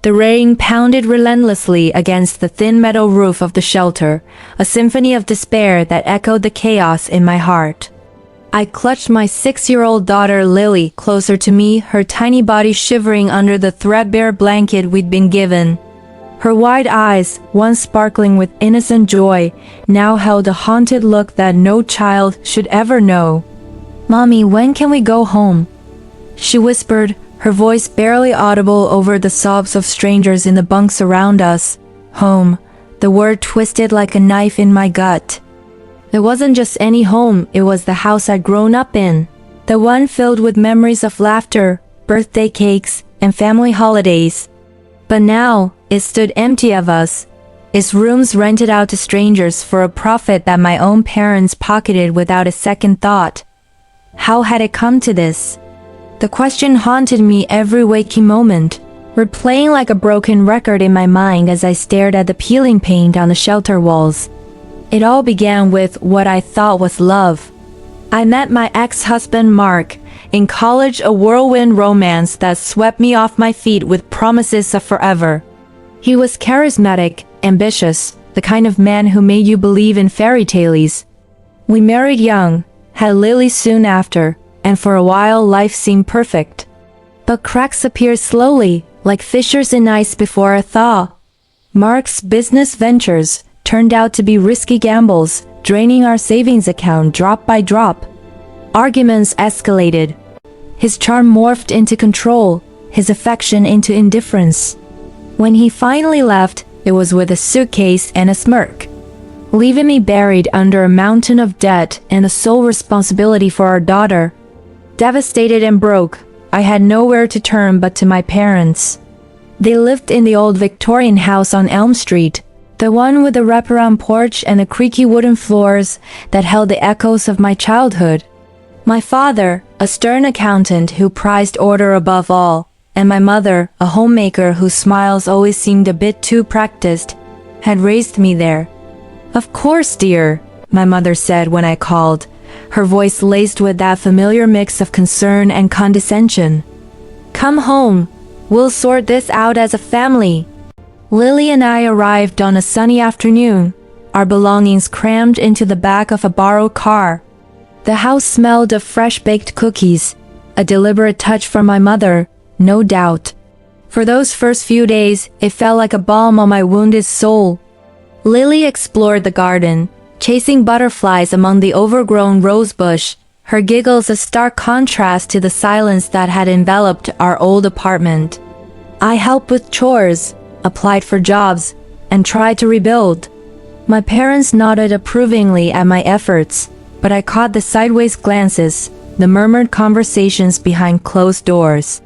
The rain pounded relentlessly against the thin metal roof of the shelter, a symphony of despair that echoed the chaos in my heart. I clutched my 6-year-old daughter Lily closer to me, her tiny body shivering under the threadbare blanket we'd been given. Her wide eyes, once sparkling with innocent joy, now held a haunted look that no child should ever know. "Mommy, when can we go home?" she whispered, her voice barely audible over the sobs of strangers in the bunks around us. Home. The word twisted like a knife in my gut. It wasn't just any home, it was the house I'd grown up in. The one filled with memories of laughter, birthday cakes, and family holidays. But now, it stood empty of us, its rooms rented out to strangers for a profit that my own parents pocketed without a second thought. How had it come to this? The question haunted me every waking moment, replaying like a broken record in my mind as I stared at the peeling paint on the shelter walls. It all began with what I thought was love. I met my ex-husband Mark in college, a whirlwind romance that swept me off my feet with promises of forever. He was charismatic, ambitious, the kind of man who made you believe in fairy tales. We married young, had Lily soon after, and for a while life seemed perfect. But cracks appeared slowly, like fissures in ice before a thaw. Mark's business ventures turned out to be risky gambles, draining our savings account drop by drop. Arguments escalated. His charm morphed into control, his affection into indifference. When he finally left, it was with a suitcase and a smirk, leaving me buried under a mountain of debt and the sole responsibility for our daughter. Devastated and broke, I had nowhere to turn but to my parents. They lived in the old Victorian house on Elm Street, the one with the wraparound porch and the creaky wooden floors that held the echoes of my childhood. My father, a stern accountant who prized order above all, and my mother, a homemaker whose smiles always seemed a bit too practiced, had raised me there. "Of course, dear," my mother said when I called, her voice laced with that familiar mix of concern and condescension. "Come home. We'll sort this out as a family." Lily and I arrived on a sunny afternoon, our belongings crammed into the back of a borrowed car. The house smelled of fresh-baked cookies, a deliberate touch from my mother, no doubt. For those first few days, it felt like a balm on my wounded soul. Lily explored the garden, chasing butterflies among the overgrown rosebush, her giggles a stark contrast to the silence that had enveloped our old apartment. I helped with chores, applied for jobs, and tried to rebuild. My parents nodded approvingly at my efforts, but I caught the sideways glances, the murmured conversations behind closed doors.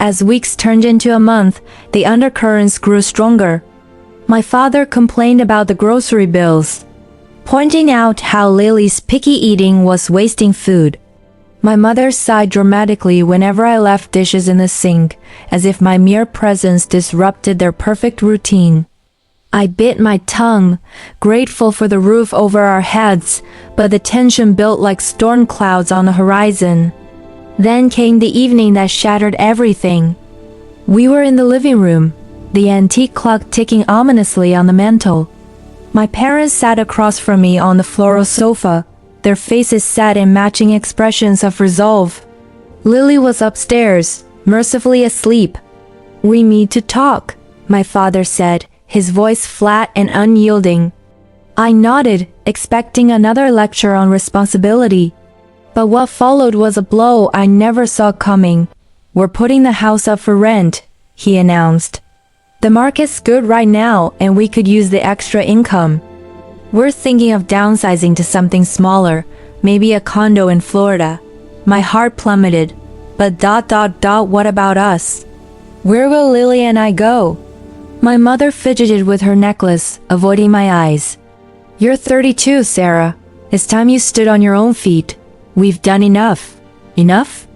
As weeks turned into a month, the undercurrents grew stronger. My father complained about the grocery bills, pointing out how Lily's picky eating was wasting food. My mother sighed dramatically whenever I left dishes in the sink, as if my mere presence disrupted their perfect routine. I bit my tongue, grateful for the roof over our heads, but the tension built like storm clouds on the horizon. Then came the evening that shattered everything. We were in the living room, the antique clock ticking ominously on the mantel. My parents sat across from me on the floral sofa, their faces set in matching expressions of resolve. Lily was upstairs, mercifully asleep. "We need to talk," my father said, his voice flat and unyielding. I nodded, expecting another lecture on responsibility. But what followed was a blow I never saw coming. "We're putting the house up for rent," he announced. "The market's good right now and we could use the extra income. We're thinking of downsizing to something smaller, maybe a condo in Florida." My heart plummeted. But what about us? Where will Lily and I go? My mother fidgeted with her necklace, avoiding my eyes. "You're 32, Sarah. It's time you stood on your own feet. We've done enough." "Enough?"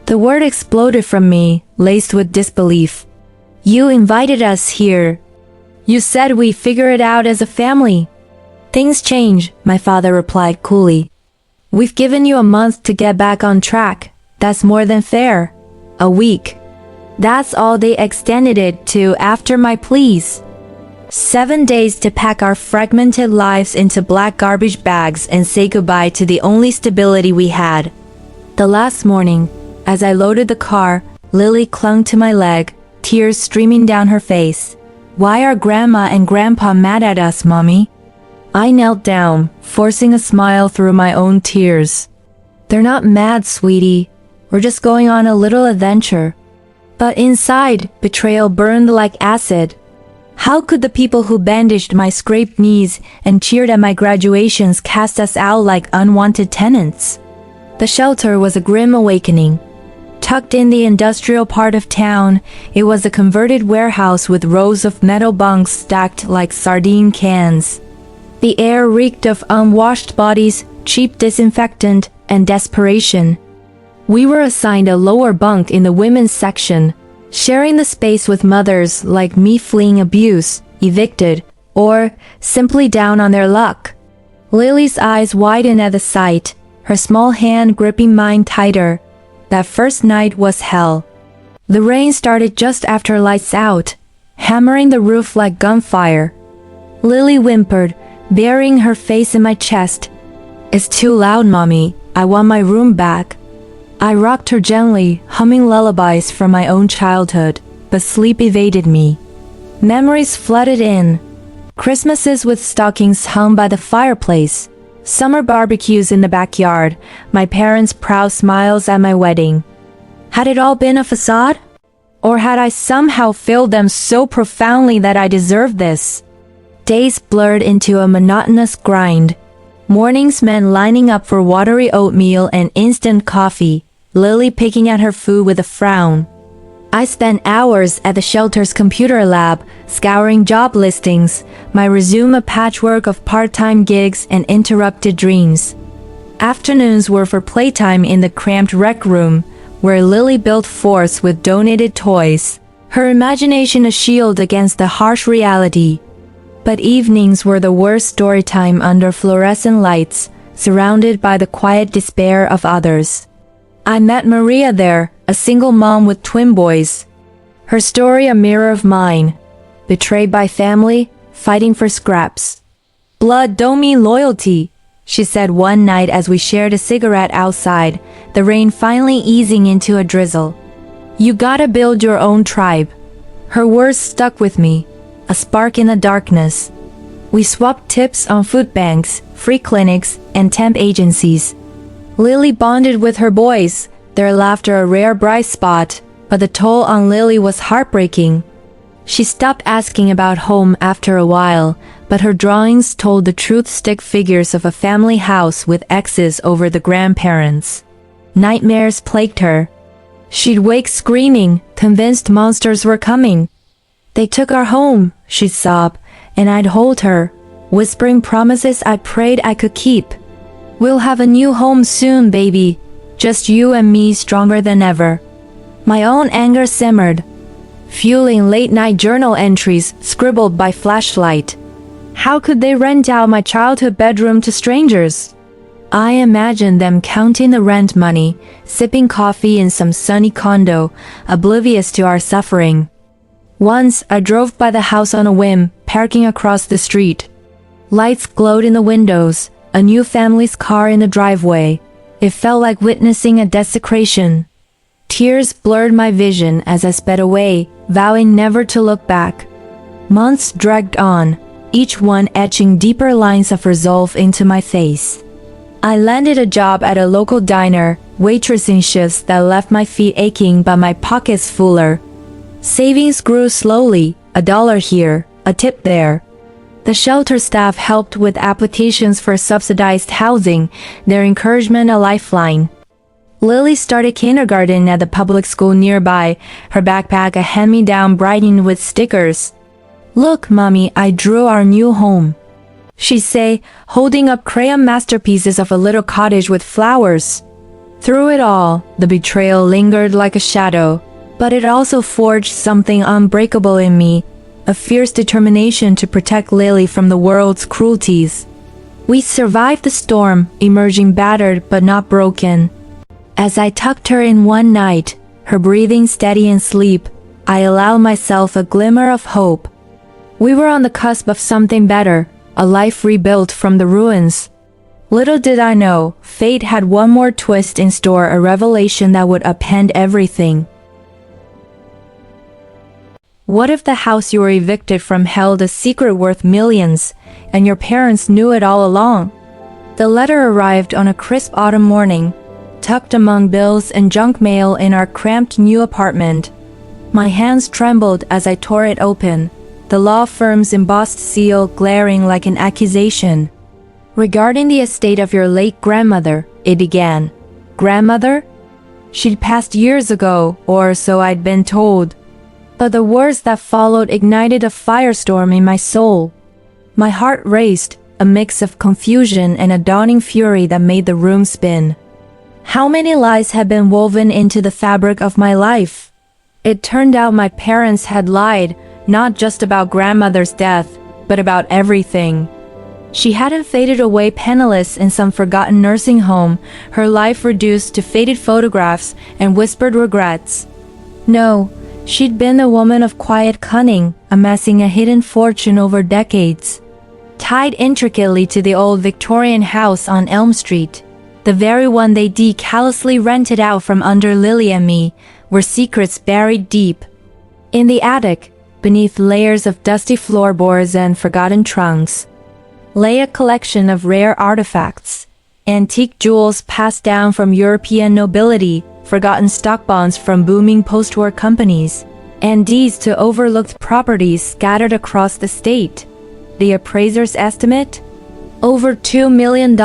The word exploded from me, laced with disbelief. "You invited us here. You said we figure it out as a family." "Things change," my father replied coolly. "We've given you a month to get back on track. That's more than fair." "A week." That's all they extended it to after my pleas. 7 days to pack our fragmented lives into black garbage bags and say goodbye to the only stability we had. The last morning, as I loaded the car, Lily clung to my leg, tears streaming down her face. Why are Grandma and Grandpa mad at us, Mommy? I knelt down, forcing a smile through my own tears. They're not mad, sweetie. We're just going on a little adventure. But inside, betrayal burned like acid. How could the people who bandaged my scraped knees and cheered at my graduations cast us out like unwanted tenants? The shelter was a grim awakening. Tucked in the industrial part of town, it was a converted warehouse with rows of metal bunks stacked like sardine cans. The air reeked of unwashed bodies, cheap disinfectant, and desperation. We were assigned a lower bunk in the women's section, sharing the space with mothers like me fleeing abuse, evicted, or simply down on their luck. Lily's eyes widened at the sight, her small hand gripping mine tighter. That first night was hell. The rain started just after lights out, hammering the roof like gunfire. Lily whimpered, burying her face in my chest. It's too loud, Mommy. I want my room back. I rocked her gently, humming lullabies from my own childhood, but sleep evaded me. Memories flooded in. Christmases with stockings hung by the fireplace, summer barbecues in the backyard, my parents' proud smiles at my wedding. Had it all been a facade? Or had I somehow failed them so profoundly that I deserved this? Days blurred into a monotonous grind. Mornings meant lining up for watery oatmeal and instant coffee, Lily picking at her food with a frown. I spent hours at the shelter's computer lab, scouring job listings, my resume a patchwork of part-time gigs and interrupted dreams. Afternoons were for playtime in the cramped rec room, where Lily built forts with donated toys, her imagination a shield against the harsh reality. But evenings were the worst storytime under fluorescent lights, surrounded by the quiet despair of others. I met Maria there, a single mom with twin boys. Her story a mirror of mine. Betrayed by family, fighting for scraps. Blood don't mean loyalty, she said one night as we shared a cigarette outside, the rain finally easing into a drizzle. You gotta build your own tribe. Her words stuck with me, a spark in the darkness. We swapped tips on food banks, free clinics, and temp agencies. Lily bonded with her boys, their laughter a rare bright spot, but the toll on Lily was heartbreaking. She stopped asking about home after a while, but her drawings told the truth stick figures of a family house with X's over the grandparents. Nightmares plagued her. She'd wake screaming, convinced monsters were coming. They took our home, she'd sob, and I'd hold her, whispering promises I prayed I could keep. We'll have a new home soon, baby. Just you and me stronger than ever. My own anger simmered, fueling late-night journal entries scribbled by flashlight. How could they rent out my childhood bedroom to strangers? I imagined them counting the rent money, sipping coffee in some sunny condo, oblivious to our suffering. Once, I drove by the house on a whim, parking across the street. Lights glowed in the windows, a new family's car in the driveway. It felt like witnessing a desecration. Tears blurred my vision as I sped away, vowing never to look back. Months dragged on, each one etching deeper lines of resolve into my face. I landed a job at a local diner, waitressing shifts that left my feet aching but my pockets fuller. Savings grew slowly, $1 here, a tip there. The shelter staff helped with applications for subsidized housing, their encouragement a lifeline. Lily started kindergarten at the public school nearby, her backpack a hand-me-down brightened with stickers. Look, Mommy, I drew our new home, she'd say, holding up crayon masterpieces of a little cottage with flowers. Through it all, the betrayal lingered like a shadow, but it also forged something unbreakable in me, a fierce determination to protect Lily from the world's cruelties. We survived the storm, emerging battered but not broken. As I tucked her in one night, her breathing steady in sleep, I allowed myself a glimmer of hope. We were on the cusp of something better, a life rebuilt from the ruins. Little did I know, fate had one more twist in store, a revelation that would upend everything. What if the house you were evicted from held a secret worth millions, and your parents knew it all along? The letter arrived on a crisp autumn morning, tucked among bills and junk mail in our cramped new apartment. My hands trembled as I tore it open, the law firm's embossed seal glaring like an accusation. Regarding the estate of your late grandmother, it began. Grandmother? She'd passed years ago, or so I'd been told. But the words that followed ignited a firestorm in my soul. My heart raced, a mix of confusion and a dawning fury that made the room spin. How many lies had been woven into the fabric of my life? It turned out my parents had lied, not just about grandmother's death, but about everything. She hadn't faded away penniless in some forgotten nursing home, her life reduced to faded photographs and whispered regrets. No, she'd been a woman of quiet cunning, amassing a hidden fortune over decades. Tied intricately to the old Victorian house on Elm Street, the very one they callously rented out from under Lily and me, were secrets buried deep. In the attic, beneath layers of dusty floorboards and forgotten trunks, lay a collection of rare artifacts, antique jewels passed down from European nobility, forgotten stock bonds from booming post-war companies, and deeds to overlooked properties scattered across the state. The appraiser's estimate? Over $2 million.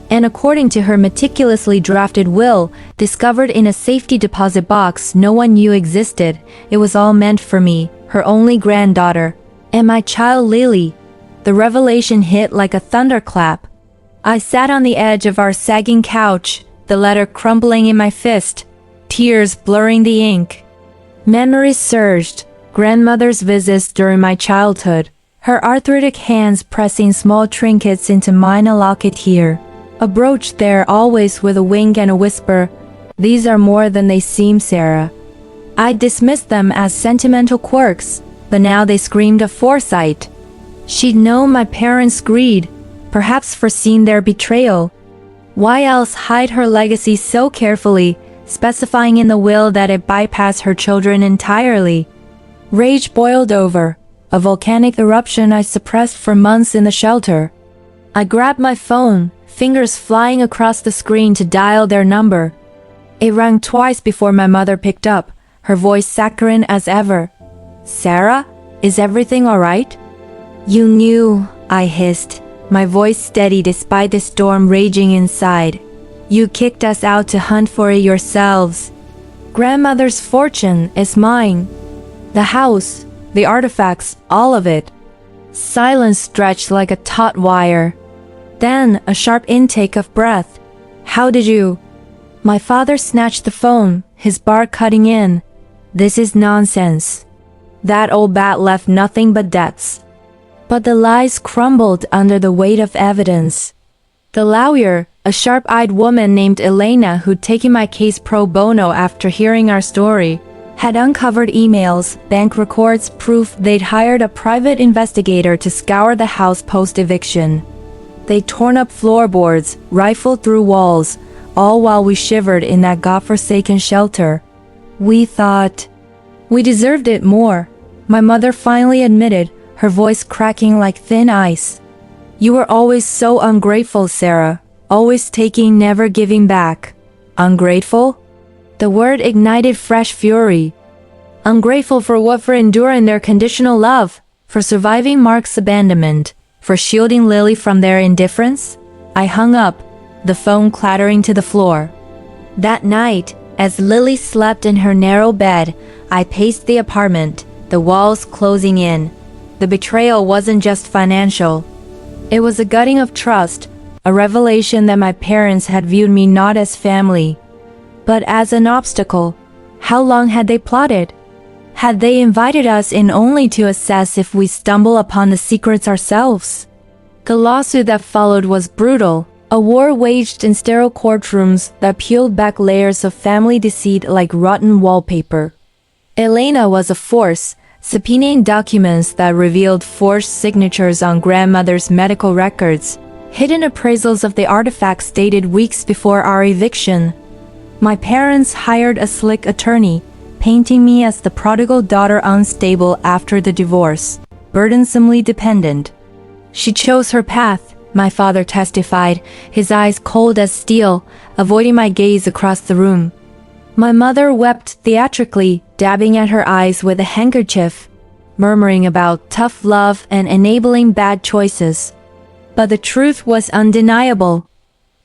And according to her meticulously drafted will, discovered in a safety deposit box no one knew existed, it was all meant for me, her only granddaughter, and my child Lily. The revelation hit like a thunderclap. I sat on the edge of our sagging couch, the letter crumbling in my fist, tears blurring the ink. Memories surged, grandmother's visits during my childhood, her arthritic hands pressing small trinkets into mine, a locket here, a brooch there, always with a wink and a whisper, "These are more than they seem, Sarah." I dismissed them as sentimental quirks, but now they screamed of foresight. She'd known my parents' greed, perhaps foreseen their betrayal. Why else hide her legacy so carefully, specifying in the will that it bypass her children entirely? Rage boiled over, a volcanic eruption I suppressed for months in the shelter. I grabbed my phone, fingers flying across the screen to dial their number. It rang twice before my mother picked up, her voice saccharine as ever. "Sarah, is everything all right?" "You knew," I hissed, my voice steady despite the storm raging inside. "You kicked us out to hunt for it yourselves. Grandmother's fortune is mine. The house, the artifacts, all of it." Silence stretched like a taut wire. Then a sharp intake of breath. "How did you?" My father snatched the phone, his bark cutting in. "This is nonsense. That old bat left nothing but debts." But the lies crumbled under the weight of evidence. The lawyer, a sharp-eyed woman named Elena who'd taken my case pro bono after hearing our story, had uncovered emails, bank records, proof they'd hired a private investigator to scour the house post-eviction. They'd torn up floorboards, rifled through walls, all while we shivered in that godforsaken shelter. We thought we deserved it more, my mother finally admitted, her voice cracking like thin ice. "You were always so ungrateful, Sarah. Always taking, never giving back." Ungrateful? The word ignited fresh fury. Ungrateful for what? For enduring their conditional love, for surviving Mark's abandonment, for shielding Lily from their indifference? I hung up, the phone clattering to the floor. That night, as Lily slept in her narrow bed, I paced the apartment, the walls closing in. The betrayal wasn't just financial. It was a gutting of trust, a revelation that my parents had viewed me not as family, but as an obstacle. How long had they plotted? Had they invited us in only to assess if we stumble upon the secrets ourselves? The lawsuit that followed was brutal, A war waged in sterile courtrooms that peeled back layers of family deceit like rotten wallpaper. Elena was a force, subpoenaing documents that revealed forged signatures on grandmother's medical records, hidden appraisals of the artifacts dated weeks before our eviction. My parents hired a slick attorney, painting me as the prodigal daughter unstable after the divorce, burdensomely dependent. She chose her path, my father testified, his eyes cold as steel, avoiding my gaze across the room. My mother wept theatrically, dabbing at her eyes with a handkerchief, murmuring about tough love and enabling bad choices. But the truth was undeniable.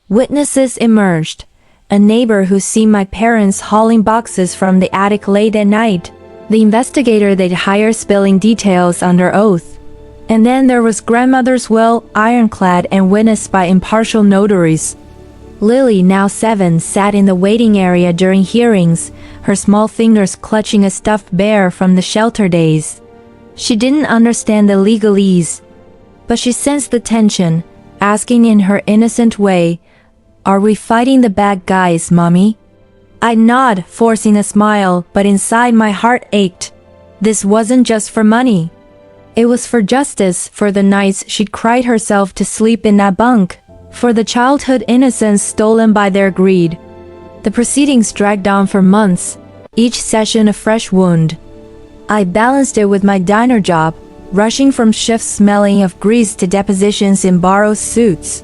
Witnesses emerged. A neighbor who seen my parents hauling boxes from the attic late at night. The investigator they'd hire spilling details under oath. And then there was grandmother's will, ironclad and witnessed by impartial notaries. Lily, now 7, sat in the waiting area during hearings, her small fingers clutching a stuffed bear from the shelter days. She didn't understand the legalese, but she sensed the tension, asking in her innocent way, "Are we fighting the bad guys, Mommy?" I'd nod, forcing a smile, but inside my heart ached. This wasn't just for money. It was for justice, for the nights she'd cried herself to sleep in that bunk, for the childhood innocence stolen by their greed. The proceedings dragged on for months, each session a fresh wound. I balanced it with my diner job, rushing from shifts smelling of grease to depositions in borrowed suits.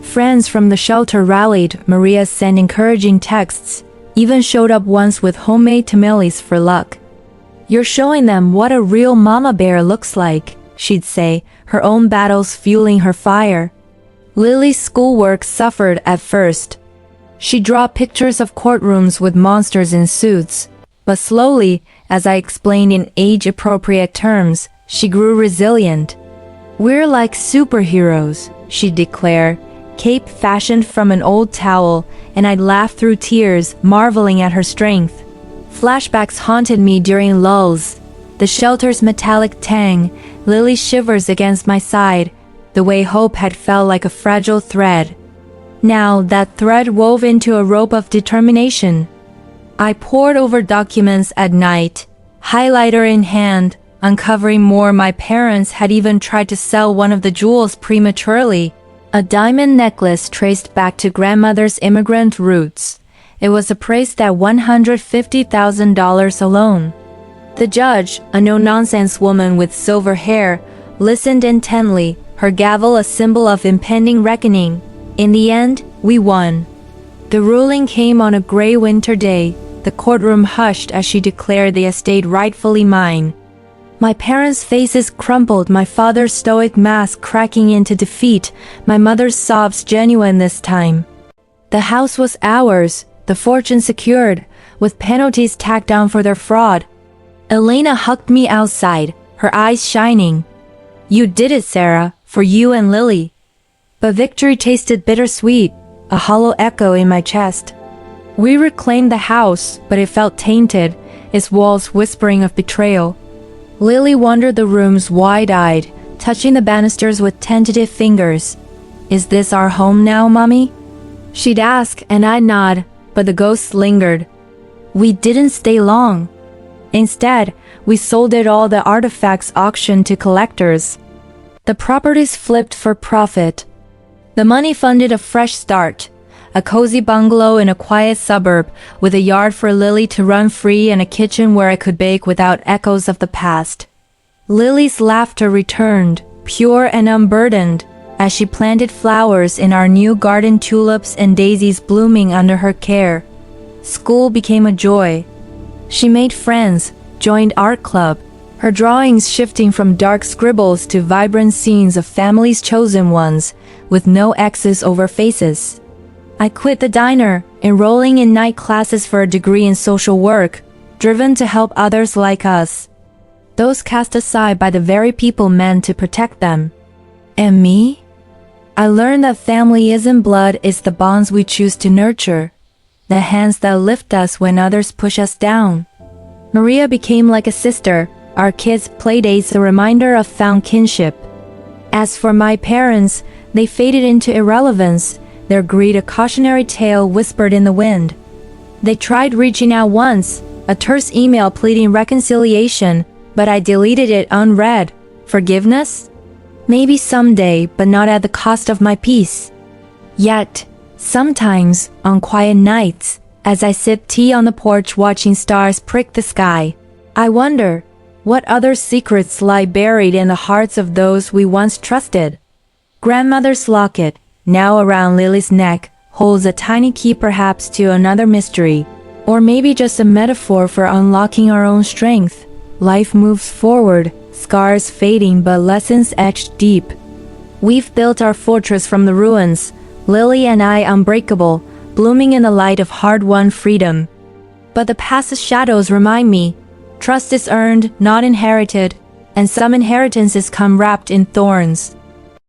Friends from the shelter rallied, Maria sent encouraging texts, even showed up once with homemade tamales for luck. "You're showing them what a real mama bear looks like," she'd say, her own battles fueling her fire. Lily's schoolwork suffered at first. She'd draw pictures of courtrooms with monsters in suits, but slowly, as I explained in age-appropriate terms, she grew resilient. "We're like superheroes," she'd declare, cape fashioned from an old towel, and I'd laugh through tears, marveling at her strength. Flashbacks haunted me during lulls. The shelter's metallic tang, Lily's shivers against my side, the way hope had felt like a fragile thread. Now that thread wove into a rope of determination. I pored over documents at night, highlighter in hand, uncovering more. My parents had even tried to sell one of the jewels prematurely. A diamond necklace traced back to grandmother's immigrant roots. It was appraised at $150,000 alone. The judge, a no-nonsense woman with silver hair, listened intently, her gavel a symbol of impending reckoning. In the end, we won. The ruling came on a gray winter day. The courtroom hushed as she declared the estate rightfully mine. My parents' faces crumpled, my father's stoic mask cracking into defeat, my mother's sobs genuine this time. The house was ours, the fortune secured, with penalties tacked on for their fraud. Elena hugged me outside, her eyes shining. "You did it, Sarah, for you and Lily." But victory tasted bittersweet, a hollow echo in my chest. We reclaimed the house, but it felt tainted, its walls whispering of betrayal. Lily wandered the rooms wide-eyed, touching the banisters with tentative fingers. "Is this our home now, Mommy?" She'd ask, and I'd nod, but the ghosts lingered. We didn't stay long. Instead, we sold it all, the artifacts auctioned to collectors. The properties flipped for profit. The money funded a fresh start, a cozy bungalow in a quiet suburb with a yard for Lily to run free and a kitchen where I could bake without echoes of the past. Lily's laughter returned, pure and unburdened, as she planted flowers in our new garden, tulips and daisies blooming under her care. School became a joy. She made friends, joined art club, her drawings shifting from dark scribbles to vibrant scenes of family's chosen ones, with no X's over faces. I quit the diner, enrolling in night classes for a degree in social work, driven to help others like us. Those cast aside by the very people meant to protect them. And me? I learned that family isn't blood, it's the bonds we choose to nurture. The hands that lift us when others push us down. Maria became like a sister, our kids' playdates a reminder of found kinship. As for my parents, they faded into irrelevance, their greed a cautionary tale whispered in the wind. They tried reaching out once, a terse email pleading reconciliation, but I deleted it unread. Forgiveness? Maybe someday, but not at the cost of my peace. Yet, sometimes, on quiet nights, as I sip tea on the porch watching stars prick the sky, I wonder, what other secrets lie buried in the hearts of those we once trusted? Grandmother's locket, now around Lily's neck, holds a tiny key perhaps to another mystery, or maybe just a metaphor for unlocking our own strength. Life moves forward, scars fading but lessons etched deep. We've built our fortress from the ruins, Lily and I unbreakable, blooming in the light of hard-won freedom. But the past's shadows remind me, trust is earned, not inherited, and some inheritances come wrapped in thorns.